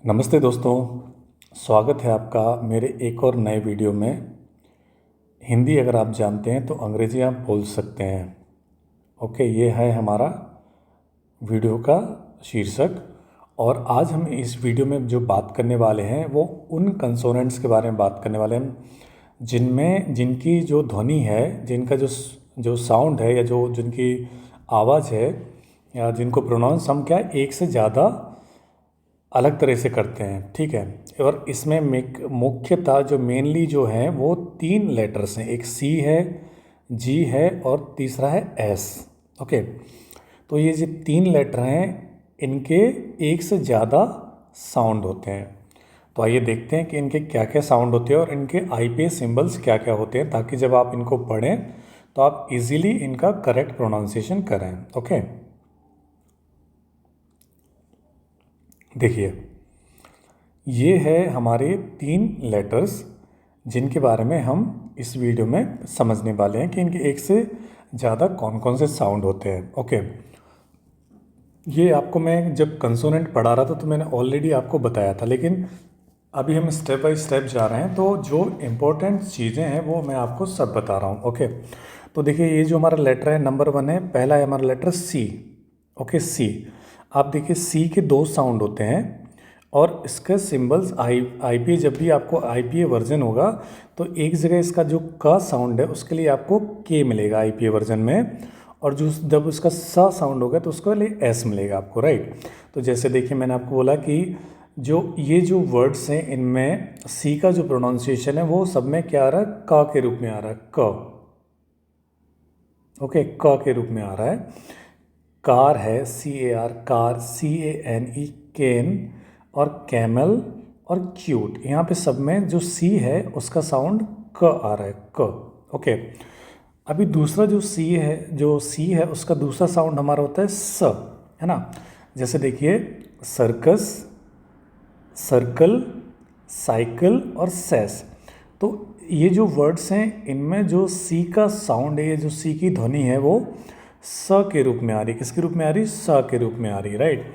नमस्ते दोस्तों, स्वागत है आपका मेरे एक और नए वीडियो में। हिंदी अगर आप जानते हैं तो अंग्रेज़ी आप बोल सकते हैं। ओके, ये है हमारा वीडियो का शीर्षक। और आज हम इस वीडियो में जो बात करने वाले हैं वो उन कंसोनेंट्स के बारे में बात करने वाले हैं जिनकी जो ध्वनि है, जिनका जो साउंड है या जो जिनकी आवाज़ है या जिनको प्रोनाउंस हम क्या एक से ज़्यादा अलग तरह से करते हैं। ठीक है, और इसमें मुख्यतः जो मेनली जो है वो 3 लेटर्स हैं। एक सी है, जी है और तीसरा है एस। ओके, तो ये जो 3 लेटर हैं इनके एक से ज़्यादा साउंड होते हैं। तो आइए देखते हैं कि इनके क्या क्या साउंड होते हैं और इनके आईपीएस सिंबल्स क्या क्या होते हैं, ताकि जब आप इनको पढ़ें तो आप इजीली इनका करेक्ट प्रोनाउंसिएशन करें। ओके, देखिए ये है हमारे 3 लेटर्स जिनके बारे में हम इस वीडियो में समझने वाले हैं कि इनके एक से ज़्यादा कौन कौन से साउंड होते हैं। ओके, ये आपको मैं जब कंसोनेंट पढ़ा रहा था तो मैंने ऑलरेडी आपको बताया था, लेकिन अभी हम स्टेप बाय स्टेप जा रहे हैं, तो जो इम्पोर्टेंट चीज़ें हैं वो मैं आपको सब बता रहा हूँ। ओके, तो देखिए ये जो हमारा लेटर है नंबर 1 है, पहला है हमारा लेटर सी। ओके, सी। आप देखिए सी के 2 साउंड होते हैं और इसके सिंबल्स आईपीए जब भी आपको आईपीए वर्जन होगा तो एक जगह इसका जो का साउंड है उसके लिए आपको के मिलेगा आईपीए वर्जन में, और जो जब उसका सा साउंड होगा तो उसके लिए एस मिलेगा आपको, राइट। तो जैसे देखिए मैंने आपको बोला कि ये जो वर्ड्स हैं इनमें सी का जो प्रोनाउंसिएशन है वो सब में क्या आ रहा है, का के रूप में आ रहा है, क। ओके, क के रूप में आ रहा है। कार है, CAR, कार, CANE, केन, और कैमल और क्यूट। यहाँ पे सब में जो सी है उसका साउंड क आ रहा है, क। ओके, अभी दूसरा जो सी है उसका दूसरा साउंड हमारा होता है स, है ना। जैसे देखिए सर्कस, सर्कल, साइकिल और सेस। तो ये जो वर्ड्स हैं इनमें जो सी का साउंड है, ये जो सी की ध्वनि है वो स के रूप में आ रही है। किसके रूप में आ रही? स के रूप में आ रही है, राइट।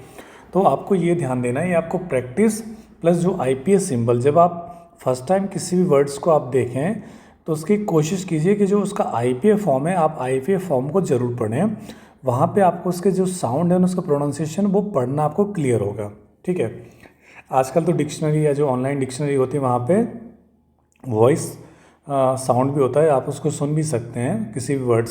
तो आपको ये ध्यान देना है, ये आपको प्रैक्टिस प्लस जो आईपीएस सिंबल, जब आप फर्स्ट टाइम किसी भी वर्ड्स को आप देखें तो उसकी कोशिश कीजिए कि जो उसका आईपीए फॉर्म है आप आईपीए फॉर्म को ज़रूर पढ़ें। वहाँ पे आपको उसके जो साउंड है उसका प्रोनाउंसिएशन वो पढ़ना आपको क्लियर होगा। ठीक है, आजकल तो डिक्शनरी या जो ऑनलाइन डिक्शनरी होती है वहाँ पे वॉइस साउंड भी होता है, आप उसको सुन भी सकते हैं किसी भी वर्ड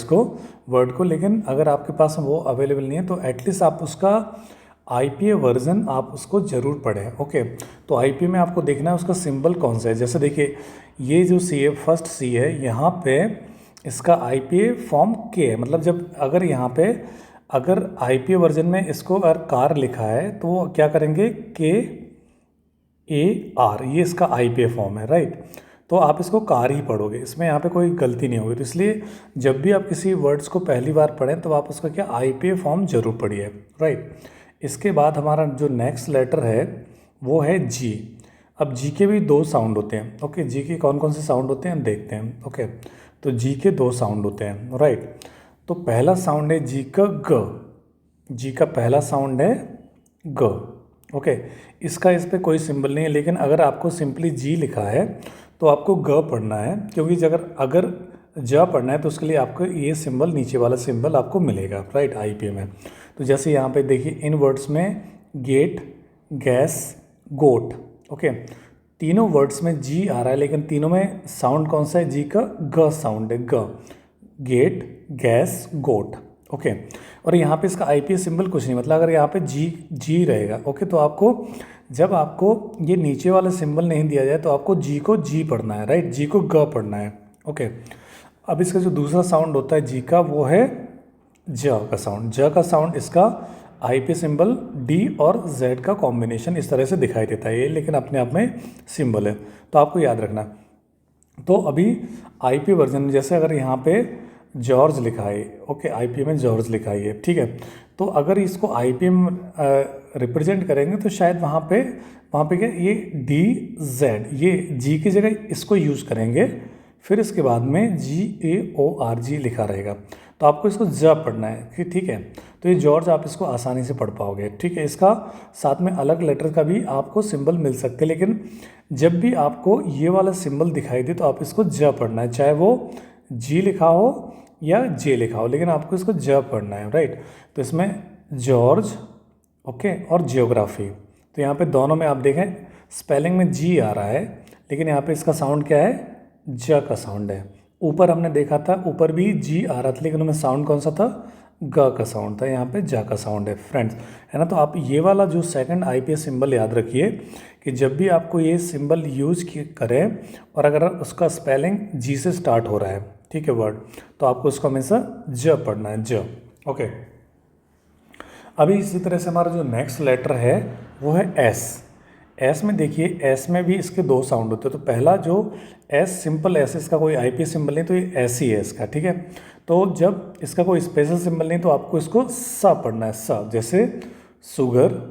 को। लेकिन अगर आपके पास वो अवेलेबल नहीं है तो एटलीस्ट आप उसका आईपीए वर्जन आप उसको ज़रूर पढ़ें। ओके, तो आईपीए में आपको देखना है उसका सिंबल कौन सा है। जैसे देखिए ये जो सी है, फर्स्ट सी है, यहाँ पे इसका आईपीए फॉर्म के है। मतलब जब अगर यहाँ पे अगर आईपीए वर्जन में इसको अगर कार लिखा है तो वो क्या करेंगे, KAR, ये इसका आईपीए फॉर्म है, राइट। तो आप इसको कार ही पढ़ोगे, इसमें यहाँ पे कोई गलती नहीं होगी। तो इसलिए जब भी आप किसी वर्ड्स को पहली बार पढ़ें तो आप उसका क्या आईपीए फॉर्म जरूर पढ़िए, राइट। इसके बाद हमारा जो नेक्स्ट लेटर है वो है जी। अब जी के भी 2 साउंड होते हैं। ओके, जी के कौन कौन से साउंड होते हैं देखते हैं। ओके, तो जी के 2 साउंड होते हैं, राइट। तो पहला साउंड है जी का ग। जी का पहला साउंड है ग। ओके, इसका इस पर कोई सिंबल नहीं है, लेकिन अगर आपको सिंपली जी लिखा है तो आपको ग पढ़ना है, क्योंकि अगर ज पढ़ना है तो उसके लिए आपको ये सिंबल, नीचे वाला सिंबल आपको मिलेगा, राइट, आईपीए में। तो जैसे यहाँ पे देखिए इन वर्ड्स में गेट, गैस, गोट। ओके, तीनों वर्ड्स में जी आ रहा है, लेकिन तीनों में साउंड कौन सा है? जी का ग साउंड है, ग। गेट, गैस, गोट। ओके, और यहाँ पे इसका आईपीएस सिंबल कुछ नहीं, मतलब अगर यहाँ पे जी रहेगा, ओके, तो आपको जब आपको ये नीचे वाला सिंबल नहीं दिया जाए तो आपको जी को जी पढ़ना है, राइट, जी को ग पढ़ना है। ओके, अब इसका जो दूसरा साउंड होता है जी का वो है ज का साउंड। ज का साउंड इसका आईपी सिंबल डी और जेड का कॉम्बिनेशन इस तरह से दिखाई देता है ये, लेकिन अपने आप में सिंबल है, तो आपको याद रखना। तो अभी आईपी वर्जन में जैसे अगर यहाँ पे जॉर्ज लिखा है, ओके, आईपी में जॉर्ज लिखा है, ठीक है, तो अगर इसको आईपी में रिप्रेजेंट करेंगे तो शायद वहाँ पे क्या ये DZ, ये जी की जगह इसको यूज़ करेंगे, फिर इसके बाद में GAORG लिखा रहेगा। तो आपको इसको ज पढ़ना है कि ठीक है। तो ये जॉर्ज आप इसको आसानी से पढ़ पाओगे, ठीक है। इसका साथ में अलग लेटर का भी आपको सिंबल मिल सकते हैं, लेकिन जब भी आपको ये वाला सिंबल दिखाई दे तो आप इसको ज पढ़ना है, चाहे वो जी लिखा हो या जे लिखा हो, लेकिन आपको इसको ज पढ़ना है, राइट। तो इसमें जॉर्ज, ओके, और जियोग्राफी। तो यहाँ पे दोनों में आप देखें स्पेलिंग में जी आ रहा है, लेकिन यहाँ पे इसका साउंड क्या है, ज का साउंड है। ऊपर हमने देखा था, ऊपर भी जी आ रहा था, लेकिन उनमें साउंड कौन सा था, ग का साउंड था। यहाँ पे जा का साउंड है फ्रेंड्स, है ना। तो आप ये वाला जो सेकंड आईपीएस सिंबल याद रखिए कि जब भी आपको ये सिंबल यूज करें और अगर उसका स्पेलिंग जी से स्टार्ट हो रहा है, ठीक है, वर्ड, तो आपको उसको हमेशा ज पढ़ना है, ज, ओके। अभी इसी तरह से हमारा जो नेक्स्ट लेटर है वो है एस। एस में देखिए, एस में भी इसके दो साउंड होते हैं। तो पहला जो एस, सिंपल एस, इसका कोई आईपीएस सिंबल नहीं, तो ये एस ही है इसका, ठीक है। तो जब इसका कोई स्पेशल सिंबल नहीं तो आपको इसको सा पढ़ना है, सा, जैसे सुगर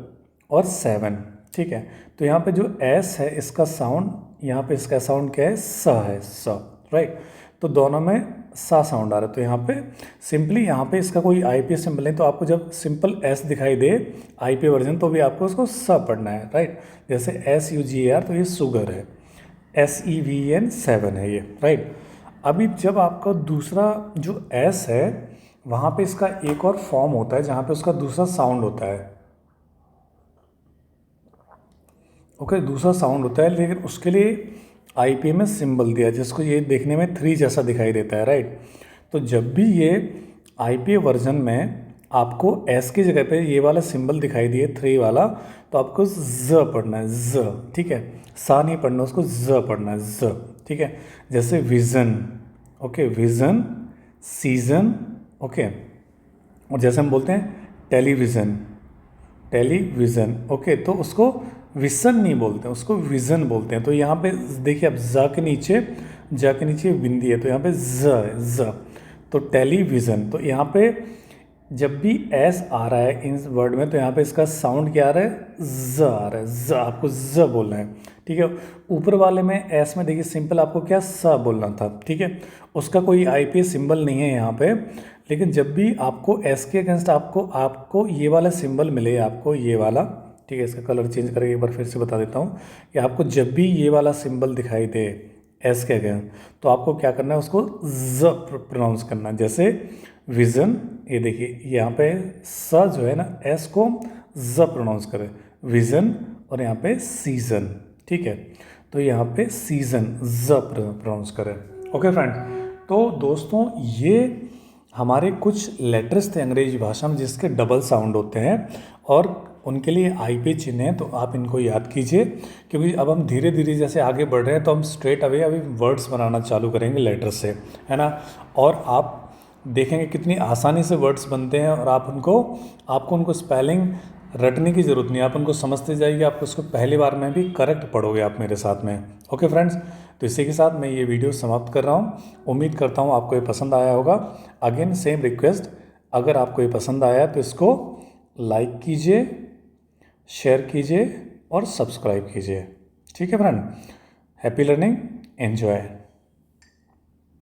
और 7, ठीक है। तो यहाँ पे जो एस है इसका साउंड, यहाँ पे इसका साउंड क्या है, सा है, सा, राइट। तो दोनों में सा साउंड आ रहा है। तो यहाँ पे सिंपली यहाँ पे इसका कोई आईपीएस सिंबल नहीं, तो आपको जब सिंपल एस दिखाई दे आईपीए वर्जन तो भी आपको उसको सा पढ़ना है, राइट। जैसे SUGAR, तो ये सुगर है, SEVEN 7 है ये, राइट। अभी जब आपका दूसरा जो एस है वहाँ पे इसका एक और फॉर्म होता है जहाँ पे उसका दूसरा साउंड होता है, ओके, दूसरा साउंड होता है, लेकिन उसके लिए आईपीए में सिंबल दिया जिसको ये देखने में 3 जैसा दिखाई देता है, राइट। तो जब भी ये आईपीए वर्जन में आपको एस की जगह पे ये वाला सिंबल दिखाई दिए 3 वाला, तो आपको ज पढ़ना है, ज, ठीक है। सा नहीं पढ़ना, उसको ज पढ़ना है, ज, ठीक है। जैसे vision, okay, vision, season, okay. और जैसे हम बोलते हैं टेलीविज़न, टेलीविज़न, ओके, तो उसको विसन नहीं बोलते हैं, उसको विज़न बोलते हैं। तो यहाँ पे देखिए, अब ज के नीचे बिंदी है, तो यहाँ पे ज है, ज, तो टेलीविज़न। तो यहाँ पे जब भी एस आ रहा है इन वर्ड में तो यहाँ पे इसका साउंड क्या आ रहा है, ज आ रहा है, ज, आपको ज बोलना है, ठीक है। ऊपर वाले में एस में देखिए सिंपल आपको क्या, स बोलना था, ठीक है। उसका कोई आईपीएस सिंबल नहीं है यहाँ पे, लेकिन जब भी आपको एस के अगेंस्ट आपको ये वाला सिंबल मिले, आपको ये वाला, ठीक है, इसका कलर चेंज करके एक बार फिर से बता देता हूँ कि आपको जब भी ये वाला सिंबल दिखाई दे एस के अगेंस्ट, तो आपको क्या करना है, उसको ज प्रोनाउंस करना है। जैसे विज़न, ये देखिए यहाँ पे स जो है ना, एस को ज प्रोनाउंस करें, विज़न, और यहाँ पे सीजन, ठीक है। तो यहाँ पे सीजन ज प्रोनाउंस करें, ओके फ्रेंड। तो दोस्तों ये हमारे कुछ लेटर्स थे अंग्रेजी भाषा में जिसके डबल साउंड होते हैं और उनके लिए आईपीए चिन्ह है, तो आप इनको याद कीजिए, क्योंकि अब हम धीरे धीरे जैसे आगे बढ़ रहे हैं तो हम स्ट्रेट अवे अभी वर्ड्स बनाना चालू करेंगे लेटर से, है ना। और आप देखेंगे कितनी आसानी से वर्ड्स बनते हैं और आपको उनको स्पेलिंग रटने की ज़रूरत नहीं है, आप उनको समझते जाइए, आपको उसको पहली बार में भी करेक्ट पढ़ोगे आप मेरे साथ में, ओके फ्रेंड्स। तो इसी के साथ मैं ये वीडियो समाप्त कर रहा हूँ। उम्मीद करता हूँ आपको ये पसंद आया होगा। अगेन सेम रिक्वेस्ट, अगर आपको ये पसंद आया तो इसको लाइक कीजिए, शेयर कीजिए और सब्सक्राइब कीजिए, ठीक है फ्रेंड। Happy learning, enjoy.